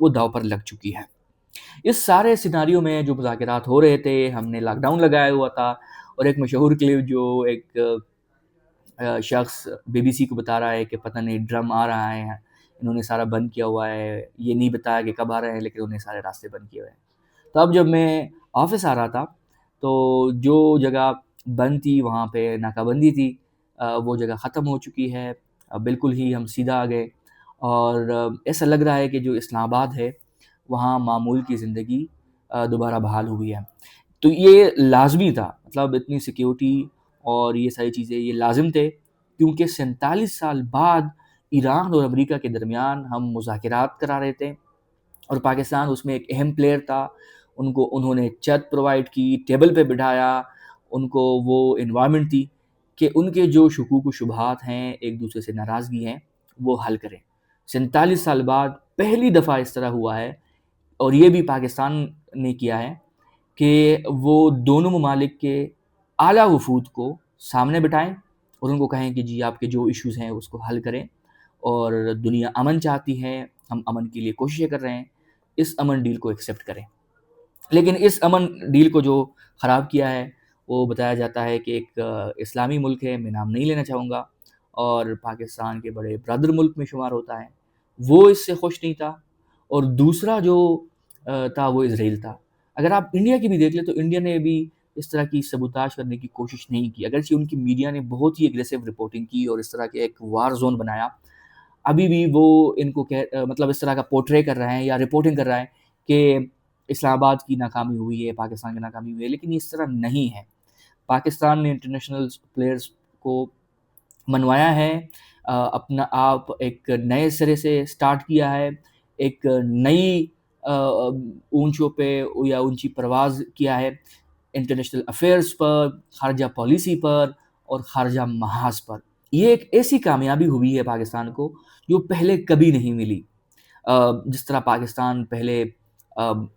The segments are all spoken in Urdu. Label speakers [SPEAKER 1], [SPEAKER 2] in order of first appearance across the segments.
[SPEAKER 1] وہ داؤ پر لگ چکی ہے۔ اس سارے سیناریو میں جو مذاکرات ہو رہے تھے، ہم نے لاک ڈاؤن لگایا ہوا تھا، اور ایک مشہور کلپ جو ایک شخص بی بی سی کو بتا رہا ہے کہ پتہ نہیں ڈرم آ رہا ہے، انہوں نے سارا بند کیا ہوا ہے، یہ نہیں بتایا کہ کب آ رہے ہیں، لیکن انہوں نے سارے راستے بند کیے ہوئے ہیں۔ تو اب جب میں آفس آ رہا تھا تو جو جگہ بند تھی وہاں پہ ناکہ بندی تھی، وہ جگہ ختم ہو چکی ہے، بالکل ہی ہم سیدھا آ گئے، اور ایسا لگ رہا ہے کہ جو اسلام آباد ہے وہاں معمول کی زندگی دوبارہ بحال ہوئی ہے۔ تو یہ لازمی تھا، مطلب اتنی سیکیورٹی اور یہ ساری چیزیں یہ لازم تھے، کیونکہ 47 سال بعد ایران اور امریکہ کے درمیان ہم مذاکرات کرا رہے تھے، اور پاکستان اس میں ایک اہم پلیئر تھا۔ انہوں نے چھت پرووائڈ کی، ٹیبل پہ بٹھایا، ان کو وہ انوائرمنٹ تھی کہ ان کے جو شکوک و شبہات ہیں، ایک دوسرے سے ناراضگی ہیں، وہ حل کریں۔ 47 سال بعد پہلی دفعہ اس طرح ہوا ہے، اور یہ بھی پاکستان نے کیا ہے کہ وہ دونوں ممالک کے اعلیٰ وفود کو سامنے بٹھائیں اور ان کو کہیں کہ جی آپ کے جو ایشوز ہیں اس کو حل کریں، اور دنیا امن چاہتی ہے، ہم امن کے لیے کوششیں کر رہے ہیں، اس امن ڈیل کو ایکسیپٹ کریں۔ لیکن اس امن ڈیل کو جو خراب کیا ہے وہ بتایا جاتا ہے کہ ایک اسلامی ملک ہے، میں نام نہیں لینا چاہوں گا، اور پاکستان کے بڑے برادر ملک میں شمار ہوتا ہے، وہ اس سے خوش نہیں تھا، اور دوسرا جو تھا وہ اسرائیل تھا۔ اگر آپ انڈیا کی بھی دیکھ لیں تو انڈیا نے بھی اس طرح کی سبوتاژ کرنے کی کوشش نہیں کی، اگرچہ ان کی میڈیا نے بہت ہی اگریسو رپورٹنگ کی اور اس طرح کے ایک وار زون بنایا، ابھی بھی وہ ان کو مطلب اس طرح کا پورٹرے کر رہے ہیں یا رپورٹنگ کر رہا ہے کہ اسلام آباد کی ناکامی ہوئی ہے، پاکستان کی ناکامی ہوئی ہے، لیکن یہ اس طرح نہیں ہے۔ پاکستان نے انٹرنیشنل پلیئرز کو منوایا ہے، اپنا آپ ایک نئے سرے سے سٹارٹ کیا ہے، ایک نئی اونچوں پہ یا اونچی پرواز کیا ہے، انٹرنیشنل افیئرز پر، خارجہ پالیسی پر اور خارجہ محاذ پر۔ یہ ایک ایسی کامیابی ہوئی ہے پاکستان کو جو پہلے کبھی نہیں ملی۔ جس طرح پاکستان پہلے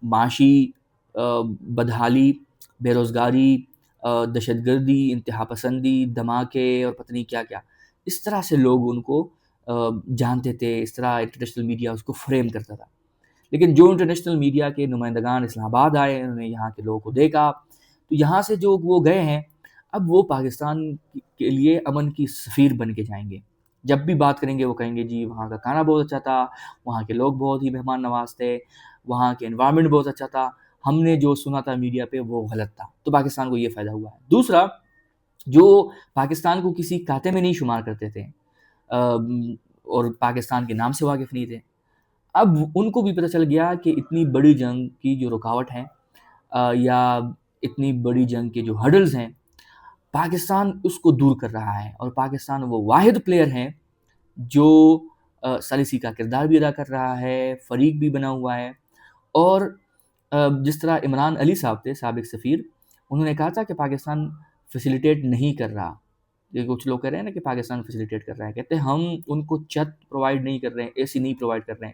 [SPEAKER 1] معاشی بدحالی، بے روزگاری، دہشت گردی، انتہا پسندی، دھماکے اور پتہ نہیں کیا کیا، اس طرح سے لوگ ان کو جانتے تھے، اس طرح انٹرنیشنل میڈیا اس کو فریم کرتا تھا۔ لیکن جو انٹرنیشنل میڈیا کے نمائندگان اسلام آباد آئے، انہوں نے یہاں کے لوگوں کو دیکھا، تو یہاں سے جو وہ گئے ہیں، اب وہ پاکستان کے لیے امن کی سفیر بن کے جائیں گے۔ جب بھی بات کریں گے وہ کہیں گے جی وہاں کا کھانا بہت اچھا تھا، وہاں کے لوگ بہت ہی مہمان نواز تھے، وہاں کے انوائرمنٹ بہت اچھا تھا، ہم نے جو سنا تھا میڈیا پہ وہ غلط تھا۔ تو پاکستان کو یہ فائدہ ہوا ہے۔ دوسرا، جو پاکستان کو کسی کھاتے میں نہیں شمار کرتے تھے اور پاکستان کے نام سے واقف نہیں تھے، اب ان کو بھی پتہ چل گیا کہ اتنی بڑی جنگ کی جو رکاوٹ ہے یا اتنی بڑی جنگ کے جو ہرڈلز ہیں، پاکستان اس کو دور کر رہا ہے، اور پاکستان وہ واحد پلیئر ہے جو ثالثی کا کردار بھی ادا کر رہا ہے، فریق بھی بنا ہوا ہے، اور جس طرح عمران علی صاحب تھے سابق سفیر، انہوں نے کہا تھا کہ پاکستان فیسیلیٹیٹ نہیں کر رہا۔ یہ کچھ لوگ کہہ رہے ہیں نا کہ پاکستان فیسیلیٹیٹ کر رہا ہے، کہتے ہیں ہم ان کو چھت پرووائڈ نہیں کر رہے ہیں، اے سی نہیں پرووائڈ کر رہے ہیں،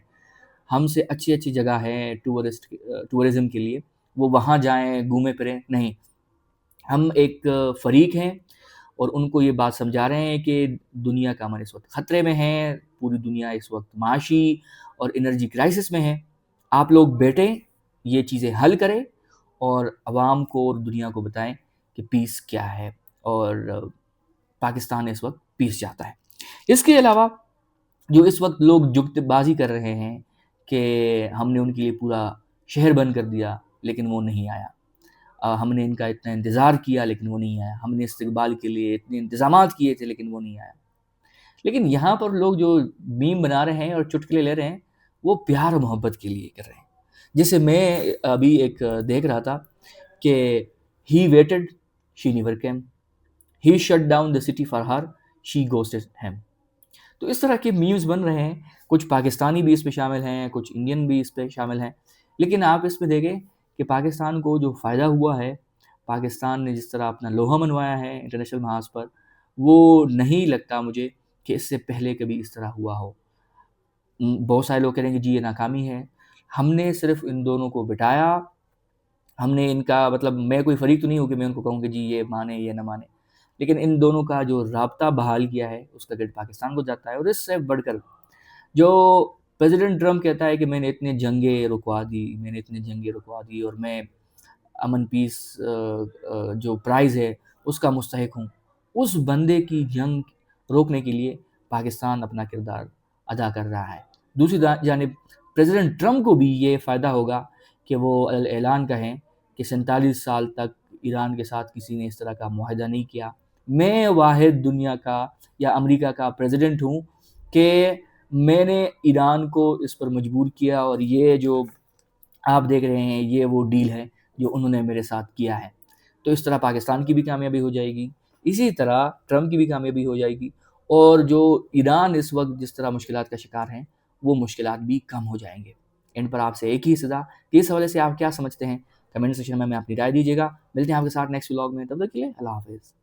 [SPEAKER 1] ہم سے اچھی اچھی جگہ ہے ٹورزم کے لیے، وہ وہاں جائیں گھومیں پھریں، نہیں، ہم ایک فریق ہیں اور ان کو یہ بات سمجھا رہے ہیں کہ دنیا کا امن اس وقت خطرے میں ہے، پوری دنیا اس وقت معاشی اور انرجی کرائسس میں ہے، آپ لوگ بیٹھیں، یہ چیزیں حل کریں اور عوام کو اور دنیا کو بتائیں کہ پیس کیا ہے، اور پاکستان اس وقت پیس چاہتا ہے۔ اس کے علاوہ جو اس وقت لوگ جگت بازی کر رہے ہیں کہ ہم نے ان کے لیے پورا شہر بند کر دیا لیکن وہ نہیں آیا، ہم نے ان کا اتنا انتظار کیا لیکن وہ نہیں آیا، ہم نے استقبال کے لیے اتنے انتظامات کیے تھے لیکن وہ نہیں آیا۔ لیکن یہاں پر لوگ جو میم بنا رہے ہیں اور چٹکلے لے رہے ہیں وہ پیار و محبت کے لیے کر رہے ہیں۔ جیسے میں ابھی ایک دیکھ رہا تھا کہ he waited she never came, he shut down the city for her she ghosted him. تو اس طرح کے میمز بن رہے ہیں، کچھ پاکستانی بھی اس پہ شامل ہیں، کچھ انڈین بھی اس پہ شامل ہیں، لیکن آپ اس میں دیکھیں کہ پاکستان کو جو فائدہ ہوا ہے، پاکستان نے جس طرح اپنا لوہا منوایا ہے انٹرنیشنل محاذ پر، وہ نہیں لگتا مجھے کہ اس سے پہلے کبھی اس طرح ہوا ہو۔ بہت سارے لوگ کہہ رہے ہیں کہ جی یہ ناکامی ہے، ہم نے صرف ان دونوں کو بٹھایا، ہم نے ان کا مطلب میں کوئی فریق تو نہیں ہوں کہ میں ان کو کہوں کہ جی یہ مانے یہ نہ مانے، لیکن ان دونوں کا جو رابطہ بحال کیا ہے اس کا کریڈٹ پاکستان کو جاتا ہے۔ اور اس سے بڑھ کر جو پریزیڈنٹ ٹرمپ کہتا ہے کہ میں نے اتنے جنگیں رکوا دی اور میں امن پیس جو پرائز ہے اس کا مستحق ہوں. اس بندے کی جنگ روکنے کے لیے پاکستان اپنا کردار ادا کر رہا ہے. دوسری جانب پریزیڈنٹ ٹرمپ کو بھی یہ فائدہ ہوگا کہ وہ اعلان کہیں کہ 47 سال تک ایران کے ساتھ کسی نے اس طرح کا معاہدہ نہیں کیا. میں واحد دنیا کا یا امریکہ کا پریزیڈنٹ ہوں کہ میں نے ایران کو اس پر مجبور کیا، اور یہ جو آپ دیکھ رہے ہیں یہ وہ ڈیل ہے جو انہوں نے میرے ساتھ کیا ہے. تو اس طرح پاکستان کی بھی کامیابی ہو جائے گی، اسی طرح ٹرمپ کی بھی کامیابی ہو جائے گی، اور جو ایران اس وقت جس طرح مشکلات کا شکار ہیں وہ مشکلات بھی کم ہو جائیں گے. ان پر آپ سے ایک ہی صدا کہ اس حوالے سے آپ کیا سمجھتے ہیں، کمنٹ سیکشن میں اپنی رائے دیجیے گا. ملتے ہیں آپ کے ساتھ نیکسٹ ولاگ میں، تب تک کے لیے اللہ حافظ.